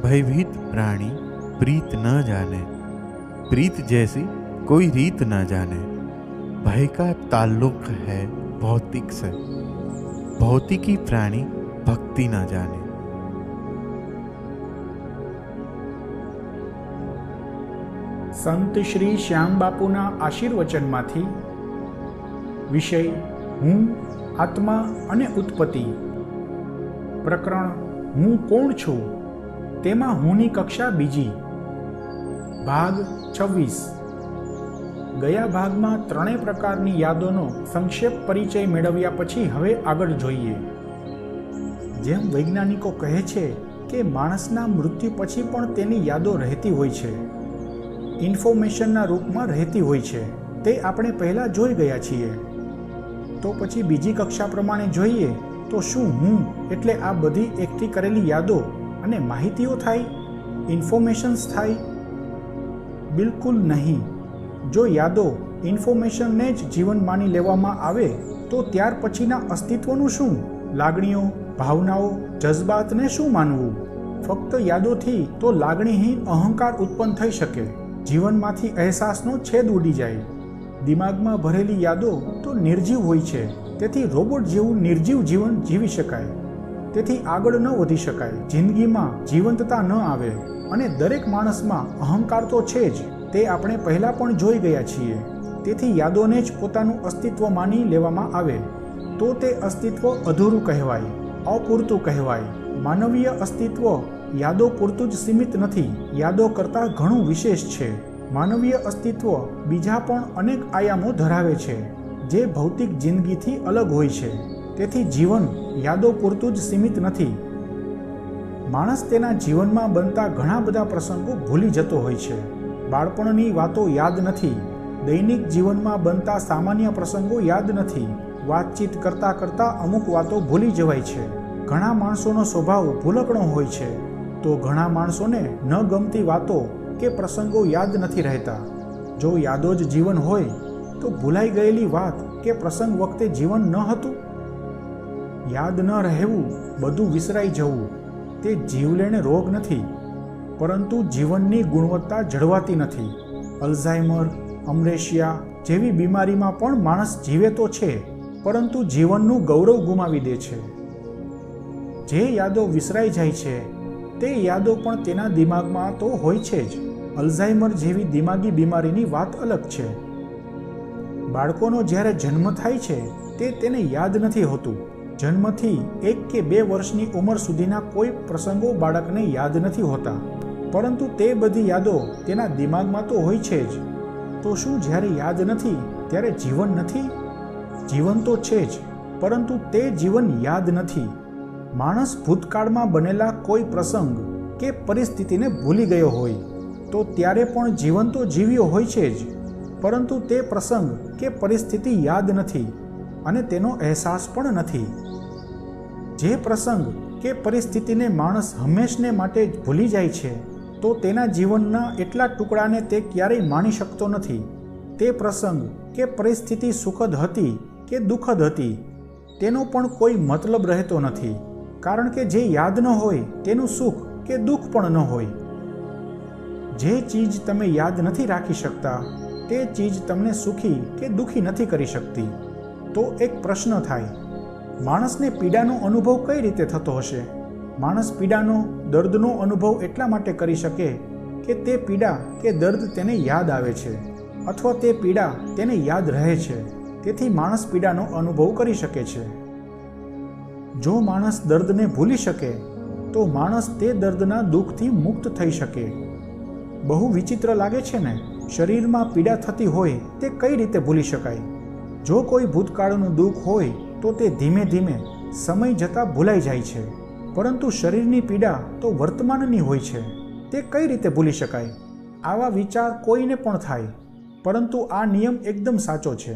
भयभीत प्राणी प्रीत न जाने, प्रीत जैसी कोई रीत न जाने। भय का ताल्लुक है भौतिक से, भौतिकी प्राणी भक्ति न जाने। સંત શ્રી શ્યામ બાપુના આશીર્વચનમાંથી વિષય હું, આત્મા અને ઉત્પત્તિ. પ્રકરણ હું કોણ છું, તેમાં હુંની કક્ષા બીજી. ભાગ 26. ગયા ભાગમાં ત્રણેય પ્રકારની યાદોનો સંક્ષેપ પરિચય મેળવ્યા પછી હવે આગળ જોઈએ. જેમ વૈજ્ઞાનિકો કહે છે કે માણસના મૃત્યુ પછી પણ તેની યાદો રહેતી હોય છે, ઇન્ફોર્મેશનના રૂપમાં રહેતી હોય છે, તે આપણે પહેલાં જોઈ ગયા છીએ. તો પછી બીજી કક્ષા પ્રમાણે જોઈએ તો શું હું એટલે આ બધી એકઠી કરેલી યાદો અને માહિતીઓ થાય, ઇન્ફોર્મેશન્સ થાય? બિલકુલ નહીં. જો યાદો, ઇન્ફોર્મેશનને જ જીવન માની લેવામાં આવે તો ત્યાર પછીના અસ્તિત્વનું શું? લાગણીઓ, ભાવનાઓ, જજ્બાતને શું માનવું? ફક્ત યાદોથી તો લાગણીહીન અહંકાર ઉત્પન્ન થઈ શકે. જીવનમાંથી અહેસાસનો છેદ ઉડી જાય. દિમાગમાં ભરેલી યાદો તો નિર્જીવ હોય છે, તેથી રોબોટ જેવું નિર્જીવ જીવન જીવી શકાય. તેથી આગળ ન વધી શકાય, જિંદગીમાં જીવંતતા ન આવે. અને દરેક માણસમાં અહંકાર તો છે જ, તે આપણે પહેલાં પણ જોઈ ગયા છીએ. તેથી યાદોને જ પોતાનું અસ્તિત્વ માની લેવામાં આવે તો તે અસ્તિત્વ અધૂરું કહેવાય, અપૂરતું કહેવાય. માનવીય અસ્તિત્વ યાદો પૂરતું જ સીમિત નથી, યાદો કરતાં ઘણું વિશેષ છે. માનવીય અસ્તિત્વ બીજા પણ અનેક આયામો ધરાવે છે, જે ભૌતિક જિંદગીથી અલગ હોય છે. તેથી જીવન યાદો પૂરતું જ સીમિત નથી. માણસ તેના જીવનમાં બનતા ઘણા બધા પ્રસંગો ભૂલી જતો હોય છે. બાળપણની વાતો યાદ નથી, દૈનિક જીવનમાં બનતા સામાન્ય પ્રસંગો યાદ નથી. વાતચીત કરતાં કરતાં અમુક વાતો ભૂલી જવાય છે. ઘણા માણસોનો સ્વભાવ ભૂલકણો હોય છે, તો ઘણા માણસોને ન ગમતી વાતો કે પ્રસંગો યાદ નથી રહેતા. જો યાદો જ જીવન હોય તો ભૂલાઈ ગયેલી વાત કે પ્રસંગ વખતે જીવન ન હતું? યાદ ન રહેવું, બધું વિસરાઈ જવું, તે જીવલેણ રોગ નથી, પરંતુ જીવનની ગુણવત્તા જળવાતી નથી. અલ્ઝાઇમર, અમરેશિયા જેવી બીમારીમાં પણ માણસ જીવે તો છે, પરંતુ જીવનનું ગૌરવ ગુમાવી દે છે. જે યાદો વિસરાઈ જાય છે તે યાદો પણ તેના દિમાગમાં તો હોય છે જ. અલ્ઝાઇમર જેવી દિમાગી બીમારીની વાત અલગ છે. બાળકોનો જ્યારે જન્મ થાય છે તે તેને યાદ નથી હોતું. જન્મથી 1 કે 2 વર્ષની ઉંમર સુધીના કોઈ પ્રસંગો બાળકને યાદ નથી હોતા, પરંતુ તે બધી યાદો તેના દિમાગમાં તો હોય છે જ. તો શું જ્યારે યાદ નથી ત્યારે જીવન નથી? જીવન તો છે જ, પરંતુ તે જીવન યાદ નથી. માણસ ભૂતકાળમાં બનેલા કોઈ પ્રસંગ કે પરિસ્થિતિને ભૂલી ગયો હોય તો ત્યારે પણ જીવન તો જીવ્યો હોય છે જ, પરંતુ તે પ્રસંગ કે પરિસ્થિતિ યાદ નથી અને તેનો અહેસાસ પણ નથી. જે પ્રસંગ કે પરિસ્થિતિને માણસ હંમેશને માટે જ ભૂલી જાય છે તો તેના જીવનના એટલા ટુકડાને તે ક્યારેય માણી શકતો નથી. તે પ્રસંગ કે પરિસ્થિતિ સુખદ હતી કે દુઃખદ હતી તેનો પણ કોઈ મતલબ રહેતો નથી, કારણ કે જે યાદ ન હોય તેનું સુખ કે દુઃખ પણ ન હોય. જે ચીજ તમે યાદ નથી રાખી શકતા તે ચીજ તમને સુખી કે દુઃખી નથી કરી શકતી. તો એક પ્રશ્ન થાય, માણસને પીડાનો અનુભવ કઈ રીતે થતો હશે? માણસ પીડાનો, દર્દનો અનુભવ એટલા માટે કરી શકે કે તે પીડા કે દર્દ તેને યાદ આવે છે, અથવા તે પીડા તેને યાદ રહે છે. તેથી માણસ પીડાનો અનુભવ કરી શકે છે. જો માણસ દર્દને ભૂલી શકે તો માણસ તે દર્દના દુઃખથી મુક્ત થઈ શકે. બહુ વિચિત્ર લાગે છે ને? શરીરમાં પીડા થતી હોય તે કઈ રીતે ભૂલી શકાય? જો કોઈ ભૂતકાળનું દુઃખ હોય તો તે ધીમે ધીમે સમય જતાં ભૂલાઈ જાય છે, પરંતુ શરીરની પીડા તો વર્તમાનની હોય છે, તે કઈ રીતે ભૂલી શકાય? આવા વિચાર કોઈને પણ થાય, પરંતુ આ નિયમ એકદમ સાચો છે.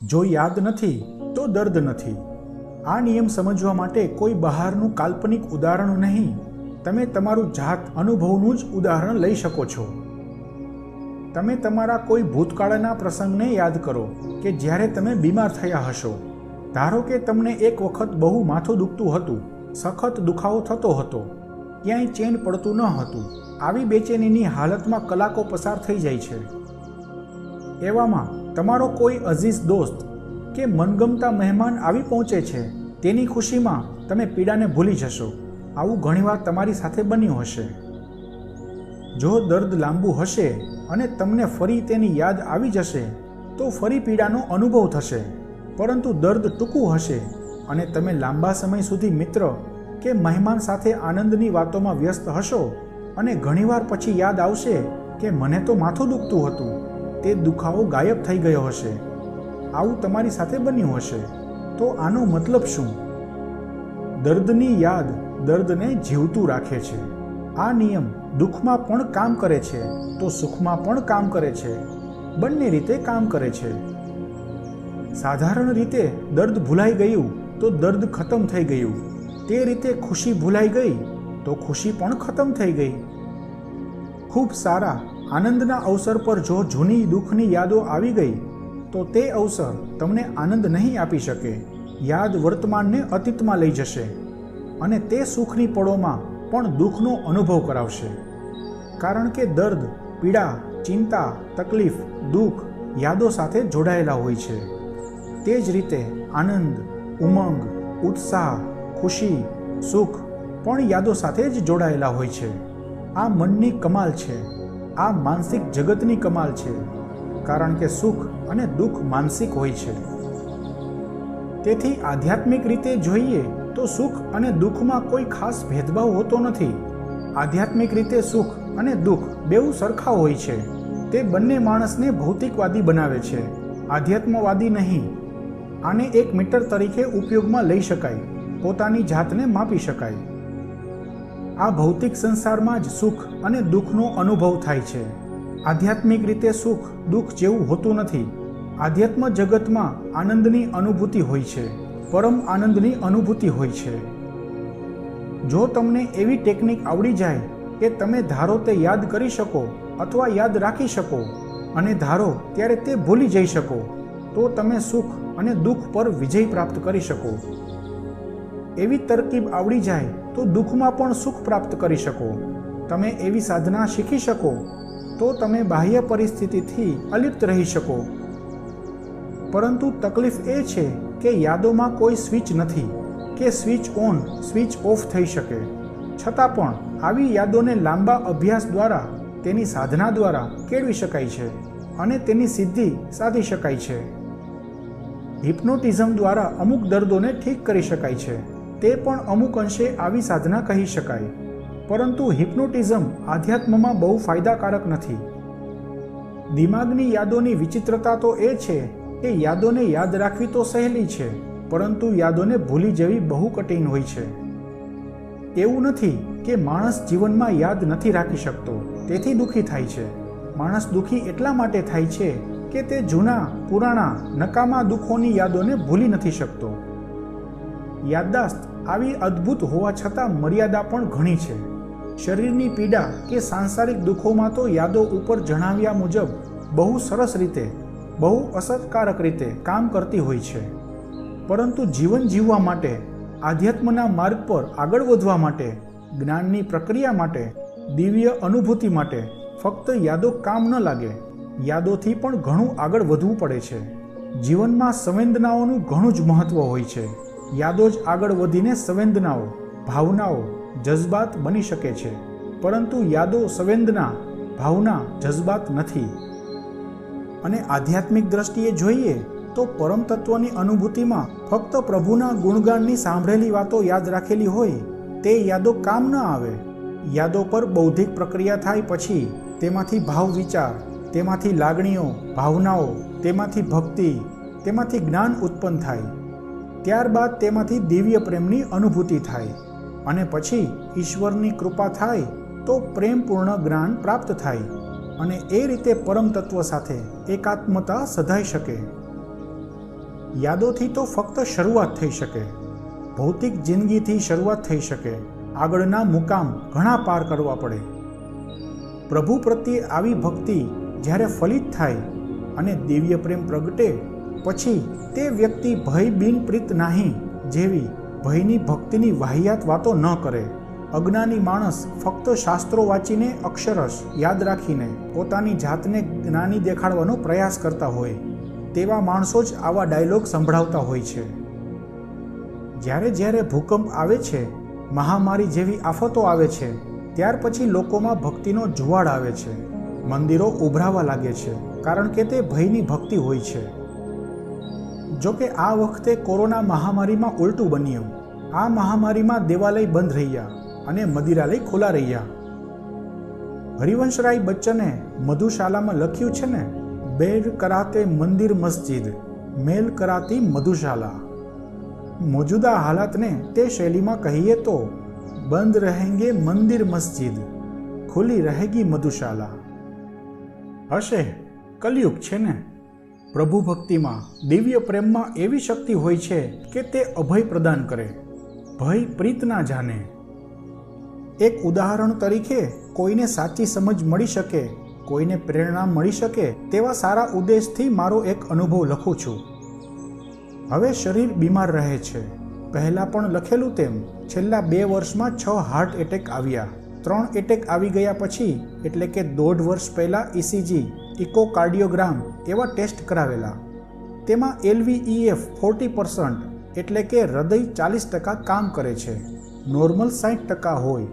જો યાદ નથી તો દર્દ નથી. આ નિયમ સમજવા માટે કોઈ બહારનું કાલ્પનિક ઉદાહરણ નહીં, તમે તમારું જાત અનુભવનું જ ઉદાહરણ લઈ શકો છો. તમે તમારા કોઈ ભૂતકાળના પ્રસંગને યાદ કરો કે જ્યારે તમે બીમાર થયા હશો. ધારો કે તમને એક વખત બહુ માથું દુખતું હતું, સખત દુખાવો થતો હતો. ક્યાંય ચેન પડતું ન હતું. આવી બેચેનીની હાલતમાં કલાકો પસાર થઈ જાય છે. એવામાં તમારો કોઈ અઝીઝ દોસ્ત કે મનગમતા મહેમાન આવી પહોંચે છે. તેની ખુશીમાં તમે પીડાને ભૂલી જશો. આવું ઘણીવાર તમારી સાથે બન્યું હશે. જો દર્દ લાંબુ હશે અને તમને ફરી તેની યાદ આવી જશે તો ફરી પીડાનો અનુભવ થશે. પરંતુ દર્દ ટૂંકું હશે અને તમે લાંબા સમય સુધી મિત્ર કે મહેમાન સાથે આનંદની વાતોમાં વ્યસ્ત હશો અને ઘણીવાર પછી યાદ આવશે કે મને તો માથું દુખતું હતું. તે દુખાવો ગાયબ થઈ ગયો હશે. આવું તમારી સાથે બન્યું હશે. તો આનો મતલબ શું? દર્દની યાદ દર્દને જીવતું રાખે છે. આ નિયમ દુઃખમાં પણ કામ કરે છે તો સુખમાં પણ કામ કરે છે. બંને રીતે કામ કરે છે. સાધારણ રીતે દર્દ ભૂલાઈ ગયું તો દર્દ ખતમ થઈ ગયું. તે રીતે ખુશી ભૂલાઈ ગઈ તો ખુશી પણ ખતમ થઈ ગઈ. ખૂબ સારા આનંદના અવસર પર જો જૂની દુઃખની યાદો આવી ગઈ તો તે અવસર તમને આનંદ નહીં આપી શકે. યાદ વર્તમાનને અતીતમાં લઈ જશે અને તે સુખની પળોમાં પણ દુઃખનો અનુભવ કરાવશે. કારણ કે દર્દ, પીડા, ચિંતા, તકલીફ, દુઃખ યાદો સાથે જોડાયેલા હોય છે. તે જ રીતે આનંદ, ઉમંગ, ઉત્સાહ, ખુશી, સુખ પણ યાદો સાથે જ જોડાયેલા હોય છે. આ મનની કમાલ છે. આ માનસિક જગતની કમાલ છે. કારણ કે સુખ અને દુઃખ માનસિક હોય છે. તેથી આધ્યાત્મિક રીતે જોઈએ તો સુખ અને દુઃખમાં કોઈ ખાસ ભેદભાવ હોતો નથી. આધ્યાત્મિક રીતે સુખ અને દુઃખ બેઉ સરખા હોય છે. તે બંને માણસને ભૌતિકવાદી બનાવે છે, આધ્યાત્મવાદી નહીં. આને એક મીટર તરીકે ઉપયોગમાં લઈ શકાય, પોતાની જાતને માપી શકાય. આ ભૌતિક સંસારમાં જ સુખ અને દુઃખનો અનુભવ થાય છે. આધ્યાત્મિક રીતે સુખ દુઃખ જેવું હોતું નથી. આધ્યાત્મ જગતમાં આનંદની અનુભૂતિ હોય છે, પરમ આનંદની અનુભૂતિ હોય છે. જો તમને એવી ટેકનિક આવડી જાય કે તમે ધારો તે યાદ કરી શકો અથવા યાદ રાખી શકો અને ધારો ત્યારે તે ભૂલી જઈ શકો, તો તમે સુખ અને દુઃખ પર વિજય પ્રાપ્ત કરી શકો. એવી તરકીબ આવડી જાય તો દુઃખમાં પણ સુખ પ્રાપ્ત કરી શકો. તમે એવી સાધના શીખી શકો તો તમે બાહ્ય પરિસ્થિતિથી અલિપ્ત રહી શકો. પરંતુ તકલીફ એ છે કે યાદોમાં કોઈ સ્વિચ નથી કે સ્વિચ ઓન સ્વિચ ઓફ થઈ શકે. છતાં પણ આવી યાદોને લાંબા અભ્યાસ દ્વારા, તેની સાધના દ્વારા કેળવી શકાય છે અને તેની સિદ્ધિ સાધી શકાય છે. હિપ્નોટિઝમ દ્વારા અમુક દર્દોને ઠીક કરી શકાય છે. તે પણ અમુક અંશે આવી સાધના કહી શકાય. પરંતુ હિપ્નોટિઝમ આધ્યાત્મમાં બહુ ફાયદાકારક નથી. દિમાગની યાદોની વિચિત્રતા તો એ છે કે યાદોને યાદ રાખવી તો સહેલી છે, પરંતુ યાદોને ભૂલી જવી બહુ કઠિન હોય છે. એવું નથી કે માણસ જીવનમાં યાદ નથી રાખી શકતો તેથી દુઃખી થાય છે. માણસ દુઃખી એટલા માટે થાય છે કે તે જૂના, પુરાણા, નકામા દુઃખોની યાદોને ભૂલી નથી શકતો. યાદદાસ્ત આવી અદ્ભુત હોવા છતાં મર્યાદા પણ ઘણી છે. શરીરની પીડા કે સાંસારિક દુઃખોમાં તો યાદો ઉપર જણાવ્યા મુજબ બહુ સરસ રીતે, બહુ અસરકારક રીતે કામ કરતી હોય છે. પરંતુ જીવન જીવવા માટે, આધ્યાત્મના માર્ગ પર આગળ વધવા માટે, જ્ઞાનની પ્રક્રિયા માટે, દિવ્ય અનુભૂતિ માટે ફક્ત યાદો કામ ન લાગે. યાદોથી પણ ઘણું આગળ વધવું પડે છે. જીવનમાં સંવેદનાઓનું ઘણું જ મહત્વ હોય છે. યાદો જ આગળ વધીને સંવેદનાઓ, ભાવનાઓ, જજ્બાત બની શકે છે. પરંતુ યાદો સંવેદના, ભાવના, જજ્બાત નથી. અને આધ્યાત્મિક દ્રષ્ટિએ જોઈએ તો પરમ તત્વની અનુભૂતિમાં ફક્ત પ્રભુના ગુણગાનની સાંભળેલી વાતો યાદ રાખેલી હોય તે યાદો કામ ન આવે. યાદો પર બૌદ્ધિક પ્રક્રિયા થાય પછી તેમાંથી ભાવ વિચાર, તેમાંથી લાગણીઓ, ભાવનાઓ, તેમાંથી ભક્તિ, તેમાંથી જ્ઞાન ઉત્પન્ન થાય. ત્યારબાદ તેમાંથી દિવ્ય પ્રેમની અનુભૂતિ થાય અને પછી ઈશ્વરની કૃપા થાય તો પ્રેમપૂર્ણ જ્ઞાન પ્રાપ્ત થાય અને એ રીતે પરમ તત્વ સાથે એકાત્મતા સધાઈ શકે. યાદોથી તો ફક્ત શરૂઆત થઈ શકે. ભૌતિક જિંદગીથી શરૂઆત થઈ શકે. આગળના મુકામ ઘણા પાર કરવા પડે. પ્રભુ પ્રત્યે આવી ભક્તિ જ્યારે ફલિત થાય અને દિવ્ય પ્રેમ પ્રગટે પછી તે વ્યક્તિ ભય બિન પ્રીત નાહી જેવી ભયની ભક્તિની વાહિયાત વાતો ન કરે. અજ્ઞાની માણસ ફક્ત શાસ્ત્રો વાંચીને અક્ષરશ યાદ રાખીને પોતાની જાતને જ્ઞાની દેખાડવાનો પ્રયાસ કરતા હોય તેવા માણસો જ આવા ડાયલોગ સંભળાવતા હોય છે. જ્યારે જ્યારે ભૂકંપ આવે છે, મહામારી જેવી આફતો આવે છે, ત્યાર પછી લોકોમાં ભક્તિનો જુવાળ આવે છે. મંદિરો ઉભરાવા લાગે છે, કારણ કે તે ભયની ભક્તિ હોય છે. જો કે આ વખતે કોરોના મહામારીમાં ઉલટું બન્યું. આ મહામારીમાં દેવાલય બંધ રહ્યા અને મદિરાલય ખુલ્લા રહ્યા. હરિવંશરાય બચ્ચને મધુશાલામાં લખ્યું છે ને, બેર કરાતે મંદિર મસ્જિદ, મેલ કરાતી મધુશાલા. મોજૂદા હાલાતને તે શૈલીમાં કહીએ તો બંધ રહેંગે મંદિર મસ્જિદ, ખુલ્લી રહેગી મધુશાલા. હશે, કલયુગ છે ને. પ્રભુ ભક્તિમાં, દિવ્ય પ્રેમમાં એવી શક્તિ હોય છે કે તે અભય પ્રદાન કરે, ભય પ્રીત ના જાને. એક ઉદાહરણ તરીકે કોઈને સાચી સમજ મળી શકે, કોઈને પ્રેરણા મળી શકે તેવા સારા ઉદ્દેશથી મારો એક અનુભવ લખું છું. હવે શરીર બીમાર રહે છે. પહેલાં પણ લખેલું તેમ છેલ્લા 2 વર્ષમાં 6 હાર્ટ એટેક આવ્યા. 3 એટેક આવી ગયા પછી, એટલે કે 1.5 વર્ષ પહેલાં ECG, ઇકોકાર્ડિયોગ્રામ એવા ટેસ્ટ કરાવેલા. તેમાં LVEF 40%, એટલે કે હૃદય 40% કામ કરે છે, નોર્મલ 60% હોય.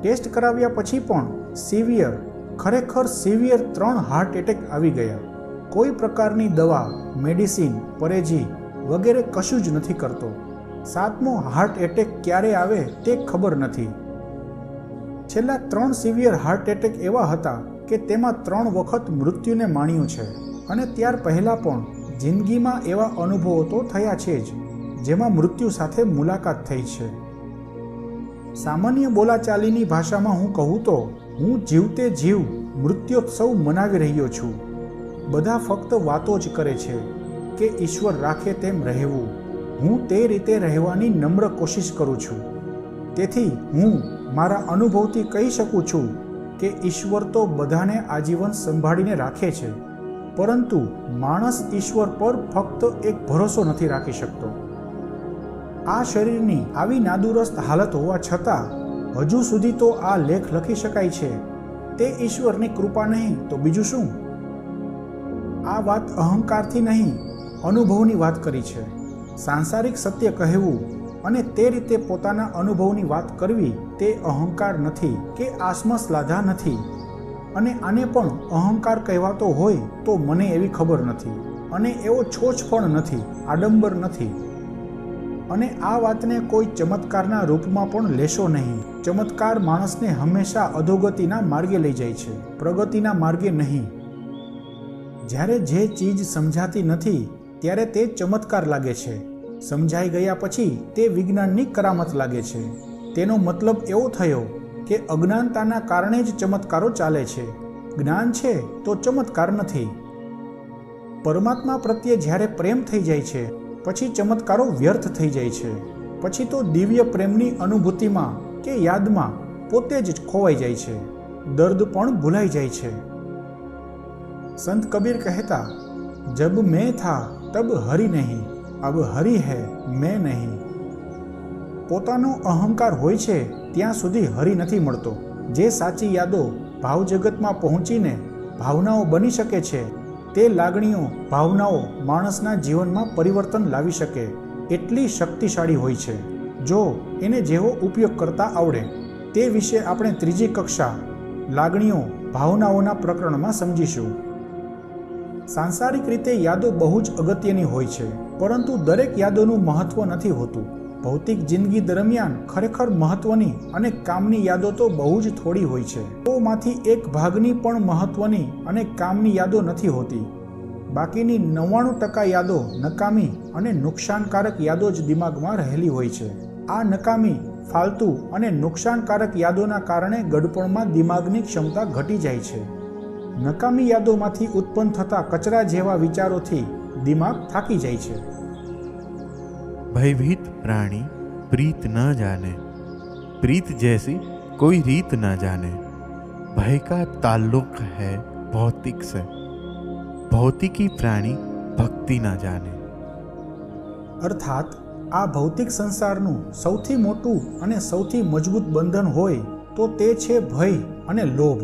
ટેસ્ટ કરાવ્યા પછી પણ સિવિયર, ખરેખર સિવિયર 3 હાર્ટ એટેક આવી ગયા. કોઈ પ્રકારની દવા, મેડિસિન, પરેજી વગેરે કશું જ નથી કરતો. 7મો હાર્ટ એટેક ક્યારે આવે તે ખબર નથી. છેલ્લા 3 સિવિયર હાર્ટ એટેક એવા હતા કે તેમાં 3 વખત મૃત્યુને માણ્યું છે. અને ત્યાર પહેલાં પણ જિંદગીમાં એવા અનુભવો તો થયા છે જ જેમાં મૃત્યુ સાથે મુલાકાત થઈ છે. સામાન્ય બોલાચાલીની ભાષામાં હું કહું તો હું જીવતે જીવ મૃત્યોત્સવ મનાવી રહ્યો છું. બધા ફક્ત વાતો જ કરે છે કે ઈશ્વર રાખે તેમ રહેવું. હું તે રીતે રહેવાની નમ્ર કોશિશ કરું છું. તેથી હું મારા અનુભવથી કહી શકું છું કે ઈશ્વર તો બધાને આજીવન સંભાળીને રાખે છે, પરંતુ માણસ ઈશ્વર પર ફક્ત એક ભરોસો નથી રાખી શકતો. આ શરીરની આવી નાદુરસ્ત હાલત હોવા છતાં હજુ સુધી તો આ લેખ લખી શકાય છે. તે ઈશ્વરની કૃપા નહીં તો બીજું શું? આ વાત અહંકારથી નહીં, અનુભવની વાત કરી છે. સાંસારિક સત્ય કહેવું અને તે રીતે પોતાના અનુભવની વાત કરવી તે અહંકાર નથી કે આત્મશ્લાઘા નથી. અને આને પણ અહંકાર કહેવાતો હોય તો મને એવી ખબર નથી, અને એવો છોછ પણ નથી, આડંબર નથી. અને આ વાતને કોઈ ચમત્કારના રૂપમાં પણ લેશો નહીં. ચમત્કાર માણસને હંમેશા અધોગતિના માર્ગે લઈ જાય છે, પ્રગતિના માર્ગે નહીં. જ્યારે જે ચીજ સમજાતી નથી ત્યારે તે ચમત્કાર લાગે છે. સમજાઈ ગયા પછી તે વિજ્ઞાનની કરામત લાગે છે. તેનો મતલબ એવો થયો કે અજ્ઞાનતાના કારણે જ ચમત્કારો ચાલે છે. જ્ઞાન છે તો ચમત્કાર નથી. પરમાત્મા પ્રત્યે જ્યારે પ્રેમ થઈ જાય છે પછી ચમત્કારો વ્યર્થ થઈ જાય છે. પછી તો દિવ્ય પ્રેમની અનુભૂતિમાં કે યાદમાં પોતે જ ખોવાઈ જાય છે. દર્દ પણ ભૂલાઈ જાય છે. સંત કબીર કહેતા, જબ મેં થા તબ હરી નહીં, અબ હરી હૈ મેં નહીં. પોતાનો અહંકાર હોય છે ત્યાં સુધી હરી નથી મળતો. જે સાચી યાદો ભાવ જગતમાં પહોંચીને ભાવનાઓ બની શકે છે, તે લાગણીઓ, ભાવનાઓ માણસના જીવનમાં પરિવર્તન લાવી શકે એટલી શક્તિશાળી હોય છે, જો એને જેવો ઉપયોગ કરતા આવડે. તે વિશે આપણે 3જી કક્ષા લાગણીઓ, ભાવનાઓના પ્રકરણમાં સમજીશું. સાંસારિક રીતે યાદો બહુ જ અગત્યની હોય છે, પરંતુ દરેક યાદોનું મહત્વ નથી હોતું. ભૌતિક જિંદગી દરમિયાન ખરેખર મહત્વની અને કામની યાદો તો બહુ જ થોડી હોય છે. તોમાંથી એક ભાગની પણ મહત્વની અને કામની યાદો નથી હોતી. બાકીની 99% યાદો નકામી અને નુકસાનકારક યાદો જ દિમાગમાં રહેલી હોય છે. આ નકામી, ફાલતુ અને નુકસાનકારક યાદોના કારણે ગડપણમાં દિમાગની ક્ષમતા ઘટી જાય છે. નકામી યાદોમાંથી ઉત્પન્ન થતા કચરા જેવા વિચારોથી દિમાગ થાકી જાય છે. भयभीत प्राणी प्रीत न जाने, प्रीत जैसी कोई रीत न जाने. भय का ताल्लुक है भौतिक से, भौतिकी प्राणी भक्ति न जाने. અર્થાત આ ભૌતિક સંસારનું સૌથી મોટું અને સૌથી મજબૂત બંધન હોય તો તે છે ભય અને લોભ.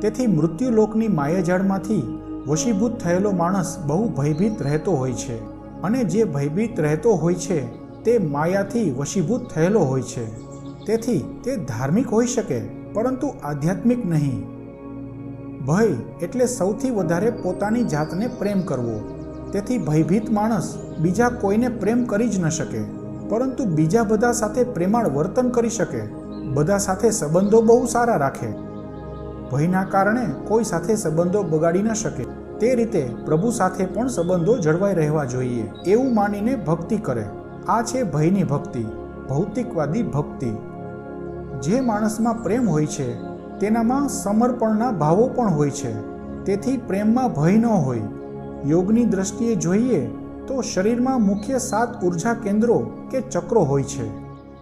તેથી મૃત્યુલોકની માયાજાળમાંથી વશીભૂત થયેલો માણસ બહુ ભયભીત રહેતો હોય છે, અને જે ભયભીત રહેતો હોય છે તે માયાથી વશીભૂત થયેલો હોય છે. તેથી તે ધાર્મિક હોઈ શકે, પરંતુ આધ્યાત્મિક નહીં. ભય એટલે સૌથી વધારે પોતાની જાતને પ્રેમ કરવો. તેથી ભયભીત માણસ બીજા કોઈને પ્રેમ કરી જ ન શકે, પરંતુ બીજા બધા સાથે પ્રેમાળ વર્તન કરી શકે, બધા સાથે સંબંધો બહુ સારા રાખે. ભયના કારણે કોઈ સાથે સંબંધો બગાડી ન શકે. તે રીતે પ્રભુ સાથે પણ સંબંધો જળવાઈ રહેવા જોઈએ એવું માનીને ભક્તિ કરે. આ છે ભયની ભક્તિ, ભૌતિકવાદી ભક્તિ. જે માણસમાં પ્રેમ હોય છે તેનામાં સમર્પણના ભાવો પણ હોય છે. તેથી પ્રેમમાં ભય ન હોય. યોગની દ્રષ્ટિએ જોઈએ તો શરીરમાં મુખ્ય 7 ઉર્જા કેન્દ્રો કે ચક્રો હોય છે.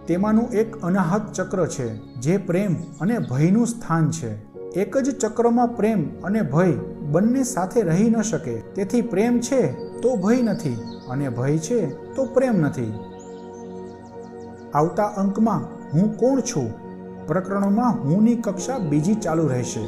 તેમાંનું એક અનાહત ચક્ર છે, જે પ્રેમ અને ભયનું સ્થાન છે. એક જ ચક્રમાં પ્રેમ અને ભય બંને સાથે રહી ન શકે. તેથી પ્રેમ છે તો ભય નથી, અને ભય છે તો પ્રેમ નથી. આવતા અંકમાં હું કોણ છું પ્રકરણોમાં હુંની કક્ષા બીજી ચાલુ રહેશે.